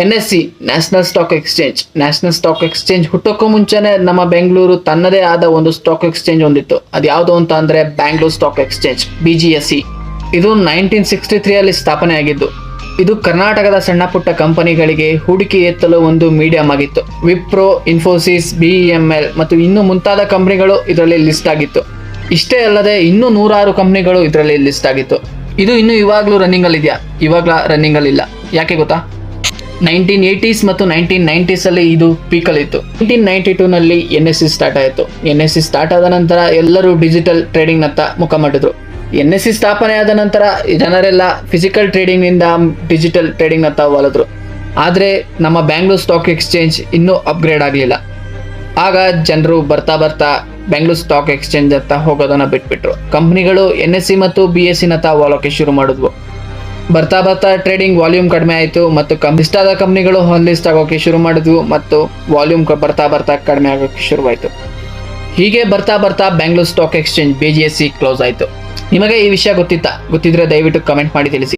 NSE national stock exchange ಹುಟ್ಟೋಕ್ಕೂ ಮುಂಚೆನೆ ನಮ್ಮ ಬೆಂಗಳೂರು ತನ್ನದೇ ಆದ ಒಂದು ಸ್ಟಾಕ್ ಎಕ್ಸ್ಚೇಂಜ್ ಹೊಂದಿತ್ತು. ಅದು ಯಾವುದು ಅಂತ ಅಂದ್ರೆ ಬ್ಯಾಂಗ್ಳೂರ್ ಸ್ಟಾಕ್ ಎಕ್ಸ್ಚೇಂಜ್, BGSE. ಇದು 1963 ಅಲ್ಲಿ ಸ್ಥಾಪನೆ ಆಗಿದ್ದು. ಇದು ಕರ್ನಾಟಕದ ಸಣ್ಣ ಪುಟ್ಟ ಕಂಪನಿಗಳಿಗೆ ಹೂಡಿಕೆ ಎತ್ತಲು ಒಂದು ಮೀಡಿಯಂ ಆಗಿತ್ತು. ವಿಪ್ರೋ, ಇನ್ಫೋಸಿಸ್, BEML ಮತ್ತು ಇನ್ನೂ ಮುಂತಾದ ಕಂಪನಿಗಳು ಇದರಲ್ಲಿ ಲಿಸ್ಟ್ ಆಗಿತ್ತು. ಇಷ್ಟೇ ಅಲ್ಲದೆ ಇನ್ನೂ 106 ಕಂಪನಿಗಳು ಇದರಲ್ಲಿ ಲಿಸ್ಟ್ ಆಗಿತ್ತು. ಇದು ಇನ್ನು ಇವಾಗಲೂ ರನ್ನಿಂಗ್ ಅಲ್ಲಿ ಇದೆಯಾ? ಇವಾಗಲ ರನ್ನಿಂಗ್ ಅಲ್ಲಿ ಇಲ್ಲ. ಯಾಕೆ ಗೊತ್ತಾ? 1980s ಮತ್ತು 1990s ಅಲ್ಲಿ ಇದು ಪೀಕಲ್ ಇತ್ತು. 1992 ನಲ್ಲಿ NSE ಸ್ಟಾರ್ಟ್ ಆಯಿತು. NSE ಸ್ಟಾರ್ಟ್ ಆದ ನಂತರ ಎಲ್ಲರೂ ಡಿಜಿಟಲ್ ಟ್ರೇಡಿಂಗ್ ನತ್ತ ಮುಖ ಮಾಡಿದ್ರು. NSE ಸ್ಥಾಪನೆ ಆದ ನಂತರ ಜನರೆಲ್ಲ ಫಿಸಿಕಲ್ ಟ್ರೇಡಿಂಗ್ ನಿಂದ ಡಿಜಿಟಲ್ ಟ್ರೇಡಿಂಗ್ ನತ್ತ ಒಲಿದ್ರು. ಆದರೆ ನಮ್ಮ ಬ್ಯಾಂಗ್ಳೂರ್ ಸ್ಟಾಕ್ ಎಕ್ಸ್ಚೇಂಜ್ ಇನ್ನೂ ಅಪ್ಗ್ರೇಡ್ ಆಗಲಿಲ್ಲ. ಆಗ ಜನರು ಬರ್ತಾ ಬ್ಯಾಂಗ್ಳೂರ್ ಸ್ಟಾಕ್ ಎಕ್ಸ್ಚೇಂಜ್ ಅಂತ ಹೋಗೋದನ್ನ ಬಿಟ್ಬಿಟ್ರು. ಕಂಪ್ನಿಗಳು NSE ಮತ್ತು BSE ನತ್ತ ಒಲೋಕೆ ಶುರು ಮಾಡಿದ್ವು. ಬರ್ತಾ ಟ್ರೇಡಿಂಗ್ ವಾಲ್ಯೂಮ್ ಕಡಿಮೆ ಆಯಿತು ಮತ್ತು ಇಷ್ಟಾದ ಕಂಪ್ನಿಗಳು ಲಿಸ್ಟ್ ಆಗೋಕೆ ಶುರು ಮಾಡಿದ್ವು ಮತ್ತು ವಾಲ್ಯೂಮ್ ಬರ್ತಾ ಕಡಿಮೆ ಆಗೋಕೆ ಶುರುವಾಯಿತು. ಹೀಗೆ ಬರ್ತಾ Bangalore stock exchange BGSE close ಆಯಿತು. ನಿಮಗೆ ಈ ವಿಷಯ ಗೊತ್ತಿದ್ರೆ ದಯವಿಟ್ಟು ಕಮೆಂಟ್ ಮಾಡಿ ತಿಳಿಸಿ.